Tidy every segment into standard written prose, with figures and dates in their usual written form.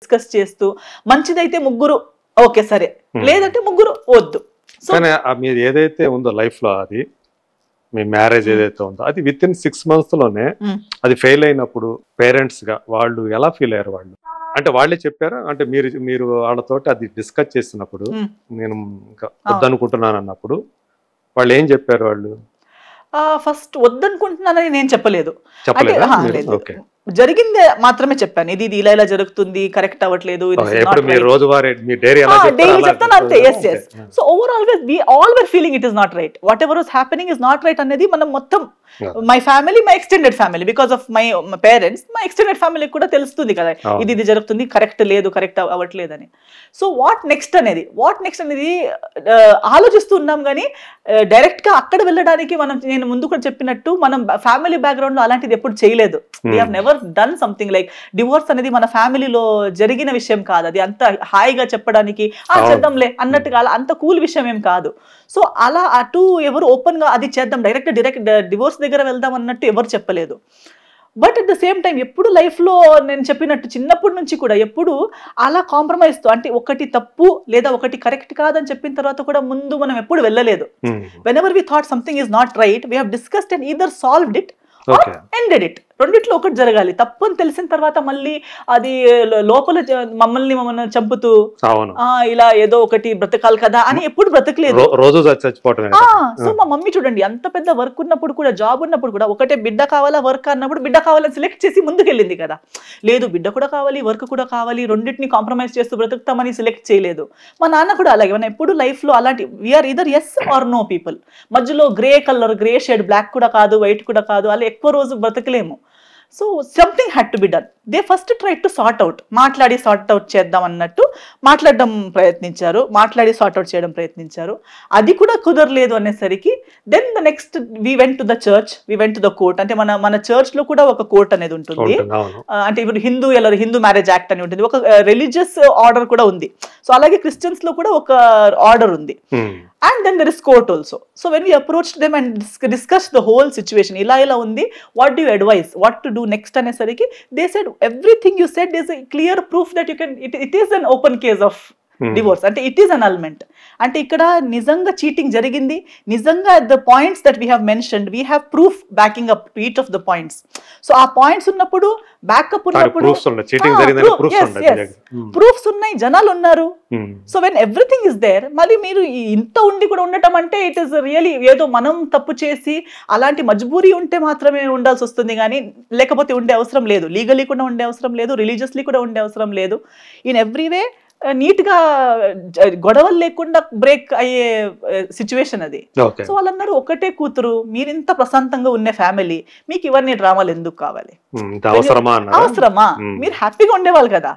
Discuss చేస్తూ మంచిదైతే ముగ్గురు ఓకే సరే, లేదంటే ముగ్గురు వద్దు. సో మీరు ఏదైతే ఉందో లైఫ్ లో అది మీ మ్యారేజ్ ఏదైతే ఉందో అది విత్ ఇన్ 6 months లోనే అది ఫెయిల్ అయినప్పుడు పేరెంట్స్ గా వాళ్ళు ఎలా ఫీల్ అయ్యారు? వాళ్ళు అంటే వాళ్ళే చెప్పారా? అంటే మీరు వాళ్ళతోటి అది డిస్కస్ చేసినప్పుడు నేను ఇంకా వద్దనుకుంటున్నాను అన్నప్పుడు వాళ్ళు ఏం చెప్పారు? వాళ్ళు ఫస్ట్ వద్దనుకుంటున్నానని నేను చెప్పలేదు. చెప్పలేదు, జరిగిందే మాత్రమే చెప్పాను. ఇది ఇలా ఇలా జరుగుతుంది, కరెక్ట్ అవ్వట్లేదు, డైలీ చెప్తాను అంతే. సో ఓవరాల్ గా we all were feeling it is not right, whatever was happening is not right అనేది మనం మొత్తం my family, my extended family, because of my parents, my extended ఫ్యామిలీకి కూడా తెలుస్తుంది కదా ఇది జరుగుతుంది, కరెక్ట్ లేదు, కరెక్ట్ అవ్వట్లేదని. సో వాట్ నెక్స్ట్ అనేది ఆలోచిస్తున్నాం కానీ డైరెక్ట్ గా అక్కడ వెళ్ళడానికి నేను ముందు కూడా చెప్పినట్టు మనం ఫ్యామిలీ బ్యాక్గ్రౌండ్ లో అలాంటిది ఎప్పుడు చేయలేదు. We have never done something like divorce అనేది మన ఫ్యామిలీలో జరిగిన విషయం కాదు. అది అంత హాయిగా చెప్పడానికి చేద్దాంలే అన్నట్టుగా అంత కూల్ విషయం ఏం కాదు. సో అలా అటు ఎవరు ఓపెన్ గా అది చేద్దాం డైరెక్ట్ డివోర్స్ దగ్గర వెళ్దాం అన్నట్టు ఎవరు చెప్పలేదు. But at the same time ఎప్పుడు లైఫ్లో నేను చెప్పినట్టు చిన్నప్పటి నుంచి కూడా ఎప్పుడు అలా కాంప్రమైజ్తో, అంటే ఒకటి తప్పు లేదా ఒకటి కరెక్ట్ కాదని చెప్పిన తర్వాత కూడా ముందు మనం ఎప్పుడు వెళ్ళలేదు. Whenever we thought something is not right, we have discussed and either solved it or ended it. రెండిట్లో ఒకటి జరగాలి. తప్పు అని తెలిసిన తర్వాత మళ్ళీ అది లోపల మమ్మల్ని చంపుతూ ఇలా ఏదో ఒకటి బ్రతకాలి కదా అని ఎప్పుడు బ్రతకలేదు. సో మా మమ్మీ చూడండి, అంత పెద్ద వర్క్ ఉన్నప్పుడు కూడా, జాబ్ ఉన్నప్పుడు కూడా ఒకటే బిడ్డ కావాలా వర్క్ అన్నప్పుడు బిడ్డ కావాలని సెలెక్ట్ చేసి ముందుకెళ్ళింది కదా. లేదు బిడ్డ కూడా కావాలి, వర్క్ కూడా కావాలి, రెండింటిని కాంప్రమైజ్ చేస్తూ బ్రతుకుతామని సెలెక్ట్ చేయలేదు. మా నాన్న కూడా అలాగే. మనం ఎప్పుడు లైఫ్ లో అలాంటి we are either yes or no people. మధ్యలో grey colour, grey shade, black కూడా కాదు, వైట్ కూడా కాదు, అలా ఎక్కువ రోజు బ్రతకలేము. So something had to be done. They first try to sort out, మాట్లాడి సార్ట్ అవుట్ చేద్దాం అన్నట్టు మాట్లాడడం ప్రయత్నించారు, మాట్లాడి సార్ట్ అవుట్ చేయడం ప్రయత్నించారు. అది కూడా కుదరలేదు అనేసరికి then the next we went to the church, we went to the court. అంటే మన చర్చ్ లో కూడా ఒక కోర్ట్ అనేది ఉంటుంది. అంటే ఇప్పుడు హిందూ మ్యారేజ్ యాక్ట్ అని ఉంటుంది, ఒక రిలీజియస్ ఆర్డర్ కూడా ఉంది. సో అలాగే క్రిస్టియన్స్ లో కూడా ఒక ఆర్డర్ ఉంది. And then there is court also. So when we approached them and discussed the whole situation, ila undi, what do you advise, what to do next anesariki, they said everything you said is a clear proof that you can, it is an open case of divorce. అంటే it is annulment. అంటే ఇక్కడ నిజంగా cheating జరిగింది, నిజంగా the points that we have mentioned, we have proof backing up to each of the points. So ఆ points ఉన్నప్పుడు, backup ఉన్నప్పుడు, proofs ఉన్నాయి, జనాలు ఉన్నారు. So when everything is there, మళ్ళీ మీరు ఇంత ఉండి కూడా ఉండటం అంటే ఇట్ ఈస్ రియలీ ఏదో మనం తప్పు చేసి అలాంటి మజ్బూరీ ఉంటే మాత్రమే ఉండాల్సి వస్తుంది కానీ లేకపోతే ఉండే అవసరం లేదు. లీగలీ కూడా ఉండే అవసరం లేదు, రిలీజియస్లీ కూడా ఉండే అవసరం లేదు. ఇన్ ఎవ్రీ వే నీట్ గా గొడవలు లేకుండా బ్రేక్ అయ్యే సిచ్యువేషన్ అది. సో వాళ్ళందరూ ఒకటే కూతురు, మీరింత ప్రశాంతంగా ఉన్న ఫ్యామిలీ, మీకు ఇవన్నీ డ్రామాలు ఎందుకు కావాలి, అవసరమా? మీరు హ్యాపీగా ఉండేవాళ్ళు కదా.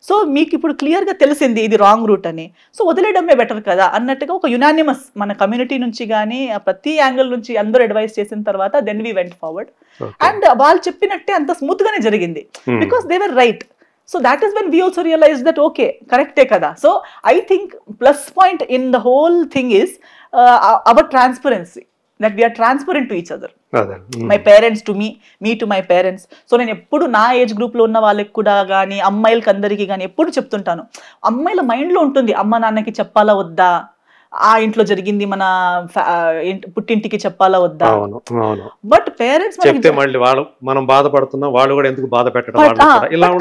సో మీకు ఇప్పుడు క్లియర్ గా తెలిసింది ఇది రాంగ్ రూట్ అని, సో వదిలేయడమే బెటర్ కదా అన్నట్టుగా ఒక యునానిమస్ మన కమ్యూనిటీ నుంచి కానీ ప్రతి యాంగిల్ నుంచి అందరూ అడ్వైస్ చేసిన తర్వాత then we went forward. And వాళ్ళు చెప్పినట్టే అంత స్మూత్ గానే జరిగింది, because they were right. So that is when we also realized that okay, correct kada. So I think plus point in the whole thing is our transparency, that we are transparent to each other. My parents to me, me to my parents. So నేను ఎప్పుడు నా age group లో ఉన్న వాళ్ళకి కూడా కానీ అమ్మాయిలకి అందరికీ కానీ ఎప్పుడు చెప్తుంటాను, అమ్మాయిల మైండ్ లో ఉంటుంది అమ్మ నాన్నకి చెప్పాలా వద్దా, ఆ ఇంట్లో జరిగింది మన పుట్టింటికి చెప్పాలా వద్దా. బట్ పేరెంట్స్ మనం బాధపడుతున్నా వాళ్ళు కూడా ఎందుకు బాధ పెట్టడం,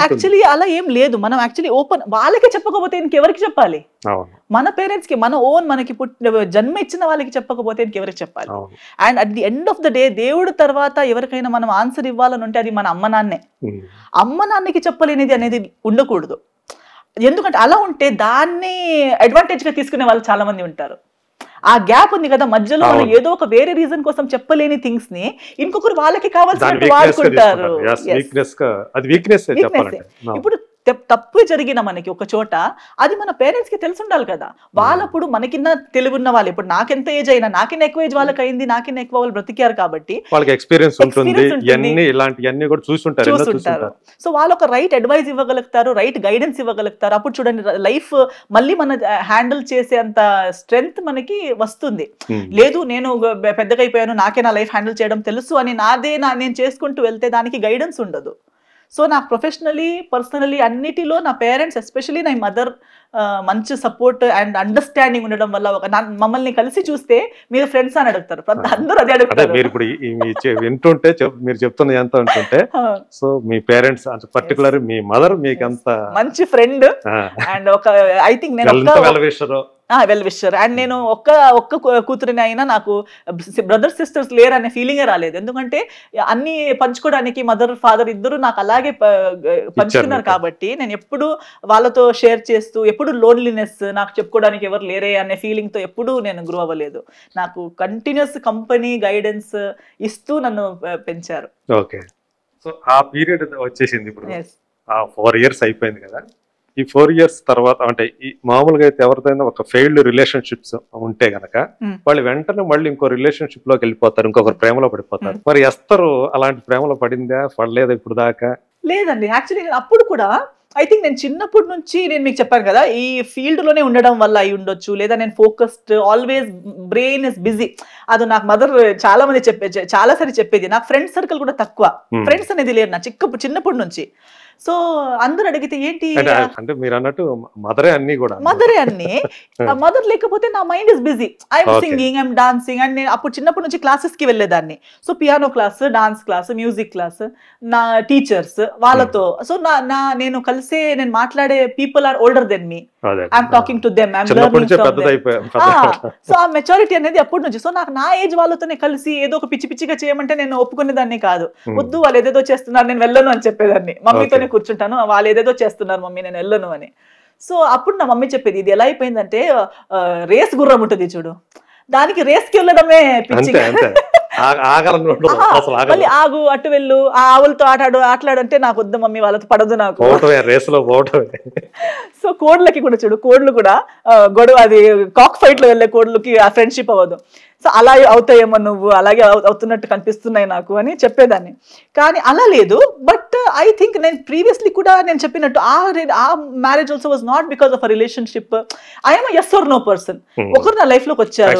యాక్చువల్లీ అలా ఏం లేదు. మనం యాక్చువల్లీ ఓపెన్, వాళ్ళకి చెప్పకపోతే ఇంకెవరికి చెప్పాలి? మన పేరెంట్స్ కి, మన ఓన్ మనకి జన్మ ఇచ్చిన వాళ్ళకి చెప్పకపోతే ఇంకెవరికి చెప్పాలి? And at the end of the day దేవుడు తర్వాత ఎవరికైనా మనం ఆన్సర్ ఇవ్వాలని ఉంటే అది మన అమ్మ నాన్నే. అమ్మ నాన్నకి చెప్పలేనిది అనేది ఉండకూడదు. ఎందుకంటే అలా ఉంటే దాన్ని అడ్వాంటేజ్ గా తీసుకునే వాళ్ళు చాలా మంది ఉంటారు. ఆ గ్యాప్ ఉంది కదా మధ్యలో, మనం ఏదో ఒక వేరే రీజన్ కోసం చెప్పలేని థింగ్స్ ని ఇంకొకరు వాళ్ళకి కావాల్సినట్టు వాడుకుంటారు. ఇప్పుడు తప్పు జరిగిన మనకి ఒక చోట అది మన పేరెంట్స్ కి తెలిసి ఉండాలి కదా. వాళ్ళప్పుడు మనకిన్న తెలివి ఉన్న వాళ్ళు, ఇప్పుడు నాకెంత ఏజ్ అయినా, నాకిన్న ఎక్కువ ఏజ్ వాళ్ళకి అయింది, నాకిన్న ఎక్కువ వాళ్ళు బ్రతికారు కాబట్టి వాళ్ళకి ఎక్స్పీరియన్స్ ఉంటుంది, ఇలాంటివన్నీ కూడా చూస్తుంటారు. సో వాళ్ళు ఒక రైట్ అడ్వైస్ ఇవ్వగలుగుతారు, రైట్ గైడెన్స్ ఇవ్వగలుగుతారు. అప్పుడు చూడండి లైఫ్ మళ్ళీ మన హ్యాండిల్ చేసే అంత స్ట్రెంగ్త్ మనకి వస్తుంది. లేదు నేను పెద్దగా అయిపోయాను, నాకే నా లైఫ్ హ్యాండిల్ చేయడం తెలుసు అని నేను చేసుకుంటూ వెళ్తే దానికి గైడెన్స్ ఉండదు. సో నాకు ప్రొఫెషనలీ పర్సనలీ అన్నిటిలో నా పేరెంట్స్ ఎస్పెషలీ నా మదర్ మంచి సపోర్ట్ అండ్ అండర్స్టాండింగ్ ఉండడం వల్ల మమ్మల్ని కలిసి చూస్తే మీరు ఫ్రెండ్స్ అని అడుగుతారు, అందరూ అదే అడుగుతారు. మీరు ఇప్పుడు వింటుంటే మీరు చెప్తున్న ఎంత ఉంటుంటే సో మీ పేరెంట్స్ పర్టికులర్ మీ మదర్ మీకు అంత మంచి ఫ్రెండ్ అండ్ ఒక ఐ థింక్ నేను వెల్ విషర్ అండ్ నేను ఒక్క కూతురిని అయినా నాకు బ్రదర్ సిస్టర్స్ లేరు అనే ఫీలింగే రాలేదు. ఎందుకంటే అన్ని పంచుకోవడానికి మదర్ ఫాదర్ ఇద్దరు నాకు అలాగే పంచుకున్నారు కాబట్టి నేను ఎప్పుడు వాళ్ళతో షేర్ చేస్తూ ఎప్పుడు లోన్లీనెస్ నాకు చెప్పుకోవడానికి ఎవరు లేరే అనే ఫీలింగ్ తో ఎప్పుడు నేను గ్రో అవ్వలేదు. నాకు కంటిన్యూస్ కంపెనీ గైడెన్స్ ఇస్తూ నన్ను పెంచారు. ఓకే, సో ఆ పీరియడ్ వచ్చేసింది ఇప్పుడు, ఆ 4 years అయిపోయింది కదా. ఈ 4 years తర్వాత అంటే ఈ మామూలుగా అయితే ఎవరిదైనా ఒక ఫెయిల్డ్ రిలేషన్షిప్స్ ఉంటే గనక వాళ్ళు వెంటనే మళ్ళీ ఇంకో రిలేషన్షిప్ లోకి వెళ్ళిపోతారు, ఇంకొకరు ప్రేమలో పడిపోతారు. మరి ఎస్తరు అలాంటి ప్రేమలో పడిందా, పడలేదా ఇప్పుడు దాకా? లేదండి, యాక్చువల్లీ అప్పుడు కూడా ఐ థింక్ నేను చిన్నప్పటి నుంచి నేను మీకు చెప్పాను కదా ఈ ఫీల్డ్ లోనే ఉండడం వల్ల అయి ఉండొచ్చు, లేదా నేను focused always brain is busy. అది నాకు మదర్ చాలా మంది చాలా సారి చెప్పేది. నాకు ఫ్రెండ్ సర్కిల్ కూడా తక్కువ, ఫ్రెండ్స్ అనేది లేదు నా చిన్నప్పటి నుంచి. సో అందరు అడిగితే ఏంటి అంటే మీరు అన్నట్టు మదరే అన్ని కూడా మదరే అన్ని మదర్ లేకపోతే నా mind is busy, I'm singing, I'm dancing. And నేను అప్పుడు చిన్నప్పటి నుంచి క్లాసెస్ కి వెళ్ళేదాన్ని. So piano class, dance class, music class, నా టీచర్స్ వాళ్ళతో. సో నేను కలిసే నేను మాట్లాడే people are older then me, I'm talking to them, I'm learning from them. So ఆ మెచ్యూరిటీ అనేది అప్పటి నుంచి. సో నాకు నా ఏజ్ వాళ్ళతోనే కలిసి ఏదో ఒక పిచ్చిగా చేయమంటే నేను ఒప్పుకునేదాన్ని కాదు. వద్దు వాళ్ళు ఏదేదో చేస్తున్నారు నేను వెళ్ళను అని చెప్పేదాన్ని. మమ్మీతోనే కూర్చుంటాను, వాళ్ళు ఏదేదో చేస్తున్నారు మమ్మీ నేను వెళ్ళను అని. సో అప్పుడు నా మమ్మీ చెప్పేది ఇది ఎలా అయిపోయిందంటే రేస్ గుర్రం ఉంటుంది చూడు, దానికి రేస్కి వెళ్ళడమే పిచ్చిగా. మళ్ళీ ఆగు, అటు వెళ్ళు, ఆ ఆవులతో ఆటలాడు అంటే నాకు వద్దు మమ్మీ, వాళ్ళతో పడదు నాకు. సో కోడ్లకి కూడా చూడు, కోడ్లు కూడా గొడవ, అది కాక్ ఫైట్ లో వెళ్ళే కోడ్లకి ఆ ఫ్రెండ్షిప్ అవ్వదు. సో అలా అవుతాయేమో నువ్వు, అలాగే అవుతున్నట్టు కనిపిస్తున్నాయి నాకు అని చెప్పేదాన్ని. కానీ అలా లేదు. బట్ ఐ థింక్ నేను ప్రీవియస్లీ కూడా నేను చెప్పినట్టు ఆ marriage also was not because of a relationship. I'm yes or no person. ఒకరు నా లైఫ్ లోకి వచ్చారు.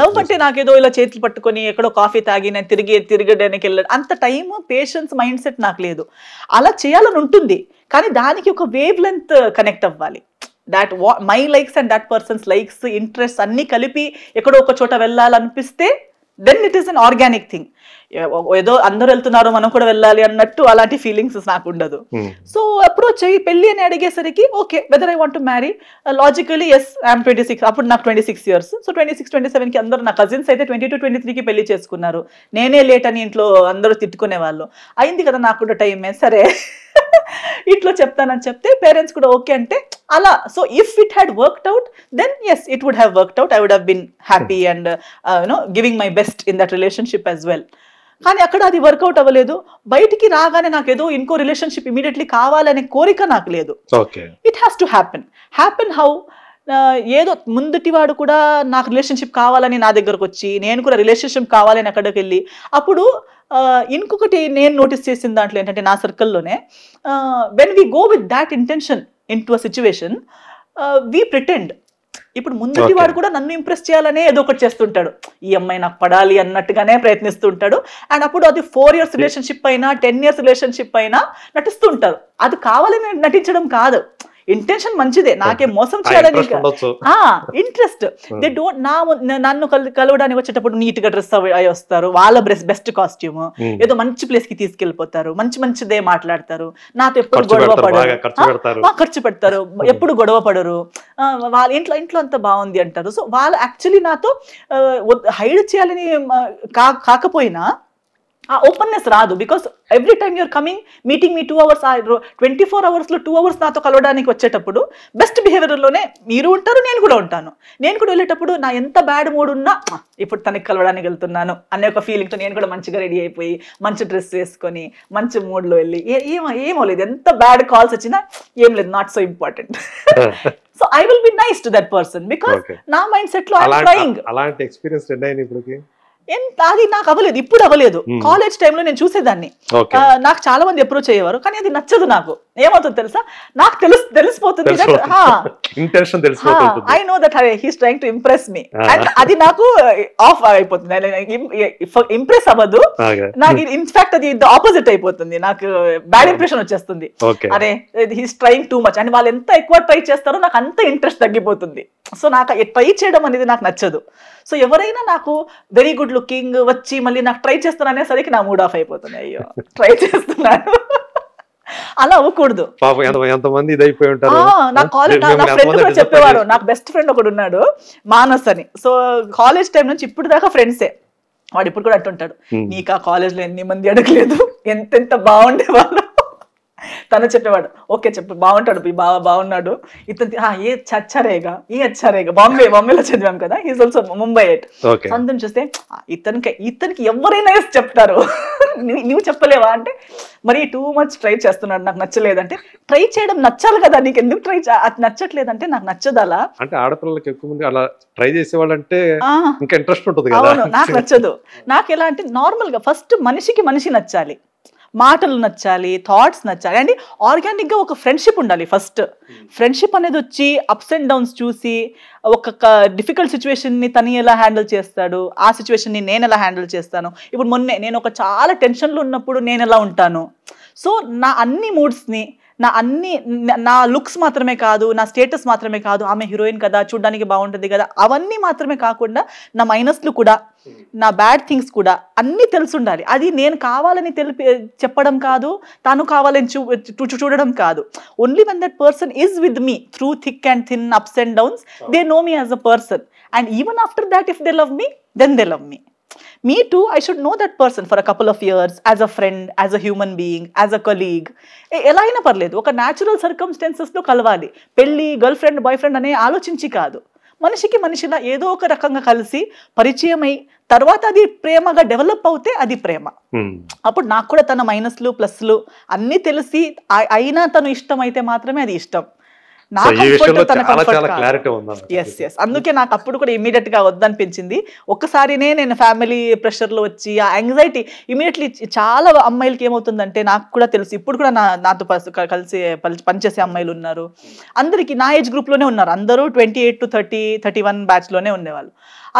లవ్ అంటే నాకేదో ఇలా చేతులు పట్టుకొని ఎక్కడో కాఫీ తాగి నేను తిరగడానికి వెళ్ళాడు అంత టైం, పేషెన్స్, మైండ్ సెట్ నాకు లేదు. అలా చేయాలని ఉంటుంది కానీ దానికి ఒక వేవ్ లెంత్ కనెక్ట్ అవ్వాలి. That my likes and that persons likes, interest అన్ని కలిపి ఎక్కడో ఒక చోట వెళ్ళాలనిపిస్తే then it is an organic thing. ఏదో అందరూ వెళ్తున్నారు మనం కూడా వెళ్ళాలి అన్నట్టు అలాంటి ఫీలింగ్స్ నాకు ఉండదు. సో అప్రోచ్ అయ్యి పెళ్లి అని అడిగేసరికి okay whether I want to marry, logically yes I'm 26, అప్పుడు నాకు 26 years. సో 26-27 కి అందరూ నా కజిన్స్ అయితే 22-23కి పెళ్లి చేసుకున్నారు. నేనే లేట్ అని ఇంట్లో అందరూ తిట్టుకునే వాళ్ళు. అయింది కదా నాకు కూడా టైమే, సరే ఇట్లా చెప్తానని చెప్తే పేరెంట్స్ కూడా ఓకే అంటే అలా. So if it had worked out then yes it would have worked out. I would have been happy and giving my best in that relationship as well. కానీ అక్కడ అది వర్కౌట్ అవ్వలేదు. బయటికి రాగానే నాకు ఏదో ఇంకో రిలేషన్షిప్ ఇమీడియట్లీ కావాలనే కోరిక నాకు లేదు. It has to happen how, ఏదో ముందుటివాడు కూడా నాకు రిలేషన్షిప్ కావాలని నా దగ్గరకు వచ్చి, నేను కూడా రిలేషన్షిప్ కావాలని అక్కడికి వెళ్ళి, అప్పుడు ఇంకొకటి నేను నోటీస్ చేసిన దాంట్లో ఏంటంటే నా సర్కిల్లోనే when we go with that intention into a situation we pretend. ఇప్పుడు ముందుటి వాడు కూడా నన్ను ఇంప్రెస్ చేయాలనే ఏదో ఒకటి చేస్తుంటాడు, ఈ అమ్మాయి నాకు పడాలి అన్నట్టుగానే ప్రయత్నిస్తుంటాడు. అండ్ అప్పుడు అది 4 years రిలేషన్షిప్ అయినా 10 years రిలేషన్షిప్ అయినా నటిస్తూ ఉంటారు. అది కావాలని నటించడం కాదు, ఇంటెన్షన్ మంచిదే, నాకే మోసం చేయాలని ఇంట్రెస్ట్. దే డోంట్ నన్ను కలవడానికి వచ్చేటప్పుడు నీట్ గా డ్రెస్ అయి వస్తారు, వాళ్ళ బెస్ట్ కాస్ట్యూమ్, ఏదో మంచి ప్లేస్ కి తీసుకెళ్లిపోతారు, మంచిదే మాట్లాడతారు, నాతో ఎప్పుడు గొడవ పడరు, ఖర్చు పెడతారు, ఎప్పుడు గొడవ పడరు, వాళ్ళ ఇంట్లో అంతా బాగుంది అంటారు. సో వాళ్ళు యాక్చువల్లీ నాతో హైడ్ చేయాలని కాకపోయినా ఆ ఓపెన్నెస్ రాదు. Because every time you're coming meeting me 2 hours, 24 hours లో 2 hours నాతో కలవడానికి వచ్చేటప్పుడు బెస్ట్ బిహేవియర్లోనే మీరు ఉంటారు, నేను కూడా ఉంటాను. నేను కూడా వెళ్ళేటప్పుడు నా ఎంత బ్యాడ్ మూడ్ ఉన్నా ఇప్పుడు తనకి కలవడానికి వెళ్తున్నాను అనే ఒక ఫీలింగ్తో నేను కూడా మంచిగా రెడీ అయిపోయి మంచి డ్రెస్ వేసుకొని మంచి మూడ్లో వెళ్ళి ఏమో లేదు, ఎంత బ్యాడ్ కాల్స్ వచ్చినా ఏం లేదు, not so important. So I will be nice to that person because నా మైండ్ సెట్ లో ఐఎమ్ ట్రైయింగ్. అలాంటి ఎక్స్పీరియన్స్ ఎన్నైనా ఇప్పటికి అది నాకు అవ్వలేదు, ఇప్పుడు అవ్వలేదు. కాలేజ్ టైంలో నేను చూసేదాన్ని, నాకు చాలా మంది అప్రోచ్ అయ్యేవారు, కానీ అది నచ్చదు నాకు. ఏమవుతుంది తెలుసా, నాకు తెలిసిపోతుంది, I know that he's trying to impress me, and అది నాకు ఆఫ్ అయిపోతుంది, ఇంప్రెస్ అవ్వదు నాకు. ఇన్ఫాక్ట్ అది ఆపోజిట్ అయిపోతుంది, నాకు బ్యాడ్ ఇంప్రెషన్ వచ్చేస్తుంది. అరే he's trying too much, and వాళ్ళు ఎంత ఎక్కువ ట్రై చేస్తారో నాకు అంత ఇంట్రెస్ట్ తగ్గిపోతుంది. సో నాకు ట్రై చేయడం అనేది నాకు నచ్చదు. సో ఎవరైనా నాకు వెరీ గుడ్ లుకింగ్ వచ్చి మళ్ళీ నాకు ట్రై చేస్తాను అనేసరికి నా మూడ్ ఆఫ్ అయిపోతుంది, అయ్యో ట్రై చేస్తున్నాను, అలా అవ్వకూడదు. నా కాలేజ్ నా ఫ్రెండ్ కూడా చెప్పేవారు, నాకు బెస్ట్ ఫ్రెండ్ ఒకడు ఉన్నాడు మానస్ అని. సో కాలేజ్ టైం నుంచి ఇప్పుడు దాకా ఫ్రెండ్సే. వాడు ఇప్పుడు కూడా అంటుంటాడు, నీకు ఆ కాలేజ్ లో ఎన్ని మంది అడగలేదు, ఎంతెంత బాగుండేవాళ్ళు. తను చెప్పేవాడు, ఓకే చెప్పు బాగుంటాడు, బాగున్నాడు ఇతను, ఏ అచ్చారేగా బాంబేలో చదివాం కదా, హీస్ ఆల్సో ముంబై ఎట్. అందరం చూస్తే ఇతనికి ఎవరైనా చెప్తారు, నువ్వు చెప్పలేవా అంటే, మరి టూ మచ్ ట్రై చేస్తున్నాడు, నాకు నచ్చలేదంటే. ట్రై చేయడం నచ్చాలి కదా, నీకు ఎందుకు ట్రై అది నచ్చట్లేదంటే నాకు నచ్చదు. అలా అంటే ఆడపిల్లలకి ఎక్కువ మంది అలా ట్రై చేసేవాళ్ళంటే ఇంకా ఇంట్రెస్ట్ ఉంటుంది. అవును, నాకు నచ్చదు. నాకు ఎలా అంటే నార్మల్ గా ఫస్ట్ మనిషికి మనిషి నచ్చాలి, మాటలు నచ్చాలి, థాట్స్ నచ్చాలి, అండ్ ఆర్గానిక్గా ఒక ఫ్రెండ్షిప్ ఉండాలి. ఫస్ట్ ఫ్రెండ్షిప్ అనేది వచ్చి అప్స్ అండ్ డౌన్స్ చూసి, ఒక డిఫికల్ట్ సిచ్యువేషన్ని తను ఎలా హ్యాండిల్ చేస్తాడు, ఆ సిచ్యువేషన్ని నేను ఎలా హ్యాండిల్ చేస్తాను. ఇప్పుడు మొన్నే నేను ఒక చాలా టెన్షన్లో ఉన్నప్పుడు నేను ఎలా ఉంటాను. సో నా అన్ని మూడ్స్ని, నా లుక్స్ మాత్రమే కాదు, నా స్టేటస్ మాత్రమే కాదు, ఆమె హీరోయిన్ కదా చూడడానికి బాగుంటుంది కదా, అవన్నీ మాత్రమే కాకుండా నా మైనస్లు కూడా, నా బ్యాడ్ థింగ్స్ కూడా అన్నీ తెలుసుండాలి. అది నేను కావాలని చెప్పడం కాదు, తాను కావాలని చూడడం కాదు. Only when that person is with me through thick and thin, ups and downs, they know me as a person, and even after that if they love me, then they love me. Me too, I should know that person for a couple of years as a friend, as a human being, as a colleague. ఎలా అయినా పర్లేదు, ఒక natural సర్కమ్స్టెన్సెస్లో కలవాలి. పెళ్ళి, girl friend, boy friend అనే ఆలోచించి కాదు, మనిషికి మనిషిలా ఏదో ఒక రకంగా కలిసి పరిచయం అయి తర్వాత అది ప్రేమగా డెవలప్ అవుతే అది ప్రేమ. అప్పుడు నాకు కూడా తన మైనస్లు ప్లస్లు అన్నీ తెలిసి అయినా తను ఇష్టం అయితే మాత్రమే అది ఇష్టం. అందుకే నాకు అప్పుడు కూడా ఇమీడియట్ గా వద్దనిపించింది. ఒక్కసారినే నేను ఫ్యామిలీ ప్రెషర్ లో వచ్చి ఆ యాంగ్జైటీ ఇమీడియట్లీ, చాలా అమ్మాయిలకి ఏమవుతుందంటే నాకు కూడా తెలుసు, ఇప్పుడు కూడా నాతో కలిసి పనిచేసే అమ్మాయిలు ఉన్నారు, అందరికి నా ఏజ్ గ్రూప్ లోనే ఉన్నారు, అందరూ 28 to 30, 31 బ్యాచ్ లోనే ఉండేవాళ్ళు.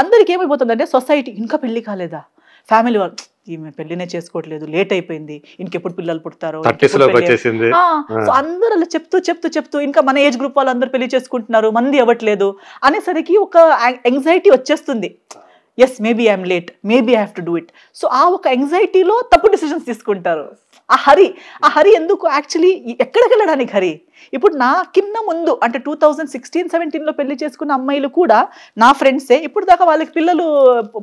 అందరికి ఏమైపోతుందంటే సొసైటీ, ఇంకా పెళ్లి కాలేదా, ఫ్యామిలీ వాళ్ళు ఈమె పెళ్లినే చేసుకోవట్లేదు, లేట్ అయిపోయింది, ఇంకెప్పుడు పిల్లలు పుడతారో. సో అందరూ అలా చెప్తూ ఇంకా మన ఏజ్ గ్రూప్ వాళ్ళు అందరూ పెళ్లి చేసుకుంటున్నారు, మంది అవ్వట్లేదు అనేసరికి ఒక యాంగ్జైటీ వచ్చేస్తుంది. Yes, maybe I'm late, maybe I have to do it. So ఆ ఒక యాంగ్జైటీలో తప్పు డిసిషన్స్ తీసుకుంటారు. ఆ హరి ఎందుకు, యాక్చువల్లీ ఎక్కడికి వెళ్ళడానికి హరి? ఇప్పుడు నా కింద ముందు అంటే 2016-17లో పెళ్లి చేసుకున్న అమ్మాయిలు కూడా నా ఫ్రెండ్సే, ఇప్పుడు దాకా వాళ్ళకి పిల్లలు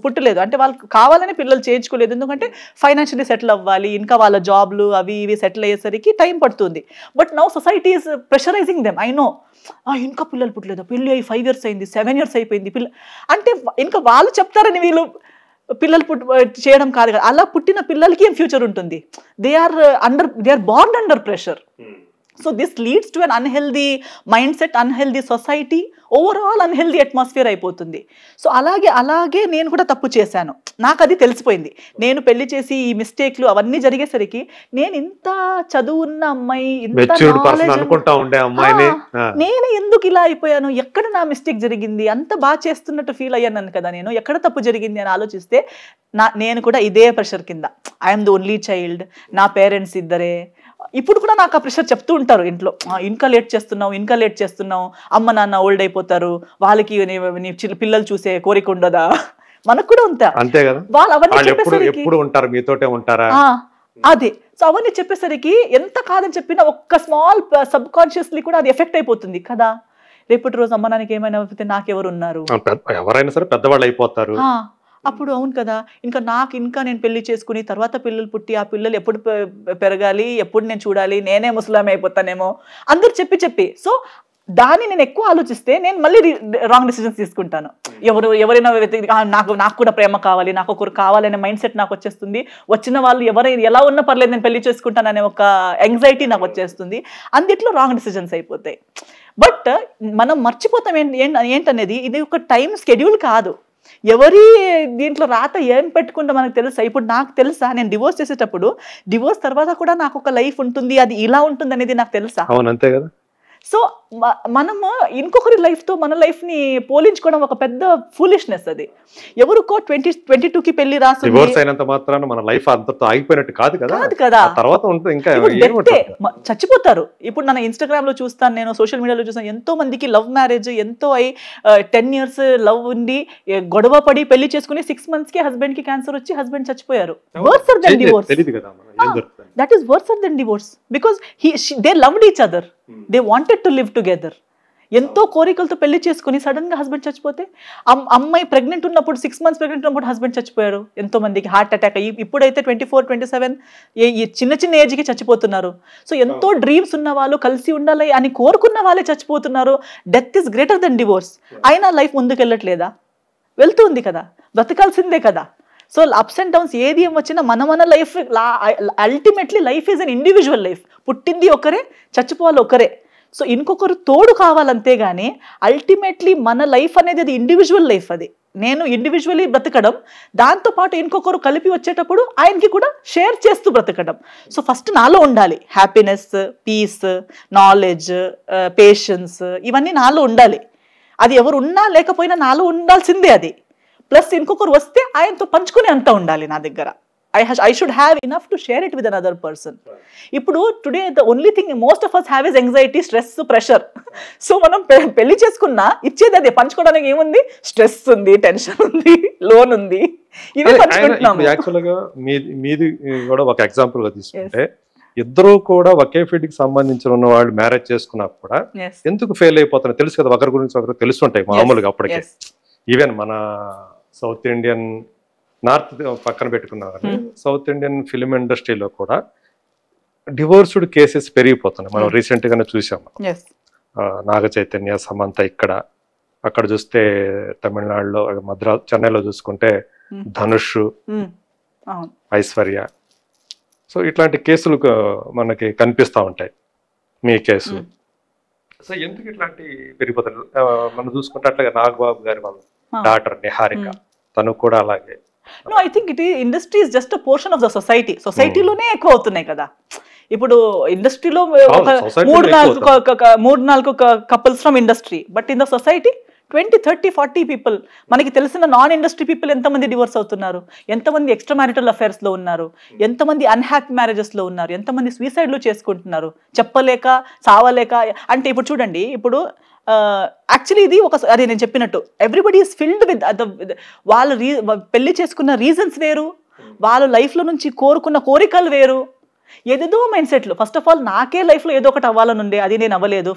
పుట్టలేదు, అంటే వాళ్ళకి కావాలని పిల్లలు చేయించుకోలేదు, ఎందుకంటే ఫైనాన్షియలీ సెటిల్ అవ్వాలి, ఇంకా వాళ్ళ జాబ్లు అవి ఇవి సెటిల్ అయ్యేసరికి టైం పడుతుంది. But now society is pressurising them. I know, ఇంకా పిల్లలు పుట్టలేదు, పెళ్ళి అయ్యి 5 years అయింది, 7 years అయిపోయింది, అంటే ఇంకా వాళ్ళు చెప్తారని వీళ్ళు పిల్లలు చేయడం కాదు కదా. అలా పుట్టిన పిల్లలకి ఏం ఫ్యూచర్ ఉంటుంది? They are born under pressure. So this leads to an unhealthy mindset, unhealthy society, overall unhealthy atmosphere అయిపోతుంది. సో అలాగే నేను కూడా తప్పు చేశాను, నాకు అది తెలిసిపోయింది. నేను పెళ్లి చేసి ఈ మిస్టేక్లు అవన్నీ జరిగేసరికి నేను ఇంత చదువున్న అమ్మాయి, నేను ఎందుకు ఇలా అయిపోయాను, ఎక్కడ నా మిస్టేక్ జరిగింది, అంత బాగా చేస్తున్నట్టు ఫీల్ అయ్యాను కదా, నేను ఎక్కడ తప్పు జరిగింది అని ఆలోచిస్తే నేను కూడా ఇదే ప్రెషర్ కింద, ఐఎమ్ ది ఓన్లీ చైల్డ్, నా పేరెంట్స్ ఇద్దరే. ఇప్పుడు కూడా నాకు ఆ ప్రెషర్ చెప్తూ ఉంటారు ఇంట్లో, ఇంకా లేట్ చేస్తున్నావు, అమ్మ నాన్న ఓల్డ్ అయిపోతారు, వాళ్ళకి పిల్లలు చూసే కోరిక ఉండదా, మనకు కూడా ఉంటా, వాళ్ళు అవన్నీ చెప్పేసరికి అదే. సో అవన్నీ చెప్పేసరికి ఎంత కాదని చెప్పినా ఒక్క స్మాల్ సబ్ కాన్షియస్లీ కూడా అది ఎఫెక్ట్ అయిపోతుంది కదా. రేపటి రోజు అమ్మ నాన్నకి ఏమైనా అయిపోతే నాకెవరు ఉన్నారు, ఎవరైనా సరే పెద్దవాళ్ళు అయిపోతారు. అప్పుడు అవును కదా, ఇంకా నేను పెళ్లి చేసుకుని తర్వాత పిల్లలు పుట్టి ఆ పిల్లలు ఎప్పుడు పెరగాలి, ఎప్పుడు నేను చూడాలి, నేనే ముసలామె అయిపోతానేమో అందరు చెప్పి. సో దాన్ని నేను ఎక్కువ ఆలోచిస్తే నేను మళ్ళీ రాంగ్ డిసిజన్స్ తీసుకుంటాను. ఎవరైనా నాకు కూడా ప్రేమ కావాలి, నాకు ఒకరు కావాలనే మైండ్ సెట్ నాకు వచ్చేస్తుంది. వచ్చిన వాళ్ళు ఎలా ఉన్నా పర్లేదు నేను పెళ్లి చేసుకుంటాను అనే ఒక యాంగ్జైటీ నాకు వచ్చేస్తుంది. అందుట్లో రాంగ్ డిసిజన్స్ అయిపోతాయి. బట్ మనం మర్చిపోతాం ఏంటనేది, ఇది ఒక టైం స్కెడ్యూల్ కాదు. ఎవరి దీంట్లో రాత ఏం పెట్టుకుంటే మనకు తెలుసా? ఇప్పుడు నాకు తెలుసా, నేను డివోర్స్ చేసేటప్పుడు డివోర్స్ తర్వాత కూడా నాకు ఒక లైఫ్ ఉంటుంది, అది ఇలా ఉంటుంది అనేది నాకు తెలుసా? అవును, అంతే కదా. సో మనము ఇంకొకరి లైఫ్తో మన లైఫ్ని పోలించుకోవడం ఒక పెద్ద ఫూలిష్నెస్. అది ఎవరికో 2022కి పెళ్లి రాస్తుంది, డివోర్స్ అయినంత మాత్రాన మన లైఫ్ అంతతో ఆగిపోయినట్టు కాదు కదా. కాదు కదా. తర్వాత ఉంటుంది ఇంకా చచ్చిపోతారు. ఇప్పుడు నా ఇన్స్టాగ్రామ్ లో చూస్తాను, నేను సోషల్ మీడియాలో చూస్తాను, ఎంతో మందికి లవ్ మ్యారేజ్ ఎంతో అయి 10 years లవ్ ఉండి గొడవ పడి పెళ్లి చేసుకుని 6 months కి హస్బెండ్ కి క్యాన్సర్ వచ్చి హస్బెండ్ చచ్చిపోయారు. Worser than divorce. That is worser than divorce because they loved each other, they wanted to live together. ఎంతో కోరికలతో పెళ్లి చేసుకుని సడన్ గా హస్బెండ్ చచ్చిపోతే, అమ్మాయి ప్రెగ్నెంట్ ఉన్నప్పుడు 6 months ప్రెగ్నెంట్ ఉన్నప్పుడు హస్బెండ్ చచ్చిపోయారు. ఎంతో మందికి హార్ట్ అటాక్ అయ్యి, ఇప్పుడైతే 24, 27 చిన్న ఏజ్కి చచ్చిపోతున్నారు. సో ఎంతో డ్రీమ్స్ ఉన్న వాళ్ళు, కలిసి ఉండాలి అని కోరుకున్న వాళ్ళే చచ్చిపోతున్నారు. Death is greater than divorce. అయినా లైఫ్ ముందుకు వెళ్ళట్లేదా? వెళ్తుంది కదా, బ్రతకాల్సిందే కదా. సో అప్స్ అండ్ డౌన్స్ ఏది ఏం వచ్చినా మన life ultimately life is an individual life. పుట్టింది ఒకరే, చచ్చిపోవాలి ఒకరే. సో ఇంకొకరు తోడు కావాలంతే గానీ అల్టిమేట్లీ మన లైఫ్ అనేది అది ఇండివిజువల్ లైఫ్. అది నేను ఇండివిజువల్లీ బ్రతకడం, దాంతోపాటు ఇంకొకరు కలిపి వచ్చేటప్పుడు ఆయనకి కూడా షేర్ చేస్తూ బ్రతకడం. సో ఫస్ట్ నాలో ఉండాలి హ్యాపీనెస్, పీస్, నాలెడ్జ్, పేషెన్స్, ఇవన్నీ నాలో ఉండాలి. అది ఎవరు ఉన్నా లేకపోయినా నాలో ఉండాల్సిందే అది. ప్లస్ ఇంకొకరు వస్తే ఆయనతో పంచుకునే అంతా ఉండాలి నా దగ్గర. I should have enough to share it with another person. ఇప్పుడు today the only thing most of us have is anxiety, stress, pressure. So మనం పెళ్లి చేసుకున్నా ఇచ్చేది అదే, పంచుకోవడానికి ఏముంది? స్ట్రెస్ ఉంది, టెన్షన్ ఉంది, లోన్ ఉంది, ఇవే పంచుకుంటున్నాము. యాక్చువల్ గా మీది కూడా ఒక ఎగ్జాంపుల్ గా తీసుకుంటే, ఇద్దరు కూడా ఒకే ఫీల్డ్ కి సంబంధించిన ఉన్న వాళ్ళు మ్యారేజ్ చేసుకున్నా కూడా ఎందుకు ఫెయిల్ అయిపోతున్నారు తెలుసు కదా. ఒకరి గురించి ఒకరు తెలుస్తుంటాయి మామూలుగా అప్పటికే. ఈవెన్ మన సౌత్ ఇండియన్, నార్త్ పక్కన పెట్టుకున్నా కానీ సౌత్ ఇండియన్ ఫిలిం ఇండస్ట్రీలో కూడా డివోర్స్డ్ కేసెస్ పెరిగిపోతున్నాయి. మనం రీసెంట్ గానే చూసాము. నాగ చైతన్య, సమంత ఇక్కడ, అక్కడ చూస్తే తమిళనాడులో, చెన్నైలో చూసుకుంటే ధనుష్, ఐశ్వర్య. సో ఇట్లాంటి కేసులు మనకి కనిపిస్తూ ఉంటాయి. మీ కేసు. సో ఎందుకు ఇట్లాంటి పెరిగిపోతారు? మనం చూసుకుంటే అట్లాగే నాగబాబు గారి వాళ్ళ డాటర్ నిహారిక, తను కూడా అలాగే. No, I think industry is just a portion of the society. సొసైటీలోనే ఎక్కువ అవుతున్నాయి కదా. ఇప్పుడు ఇండస్ట్రీలో 3-4 couples from industry, but in the society 20, 30, 40 people. మనకి తెలిసిన నాన్ ఇండస్ట్రీ పీపుల్ ఎంతమంది డివోర్స్ అవుతున్నారు, ఎంతమంది ఎక్స్ట్రా మ్యారిటల్ అఫైర్స్ లో ఉన్నారు, ఎంతమంది అన్హ్యాపీ మ్యారేజెస్ లో ఉన్నారు, ఎంతమంది సూసైడ్లు చేసుకుంటున్నారు చెప్పలేక, సావలేక. అంటే ఇప్పుడు చూడండి, ఇప్పుడు యాక్చువల్లీ ఇది ఒక, అదే నేను చెప్పినట్టు ఎవ్రీబడి ఈస్ ఫిల్డ్ విత్ వాళ్ళు పెళ్లి చేసుకున్న రీజన్స్ వేరు, వాళ్ళ లైఫ్లో నుంచి కోరుకున్న కోరికలు వేరు, ఏదేదో మైండ్ సెట్లు. ఫస్ట్ ఆఫ్ ఆల్ నాకే లైఫ్లో ఏదో ఒకటి అవ్వాలని ఉండే, అది నేను అవ్వలేదు.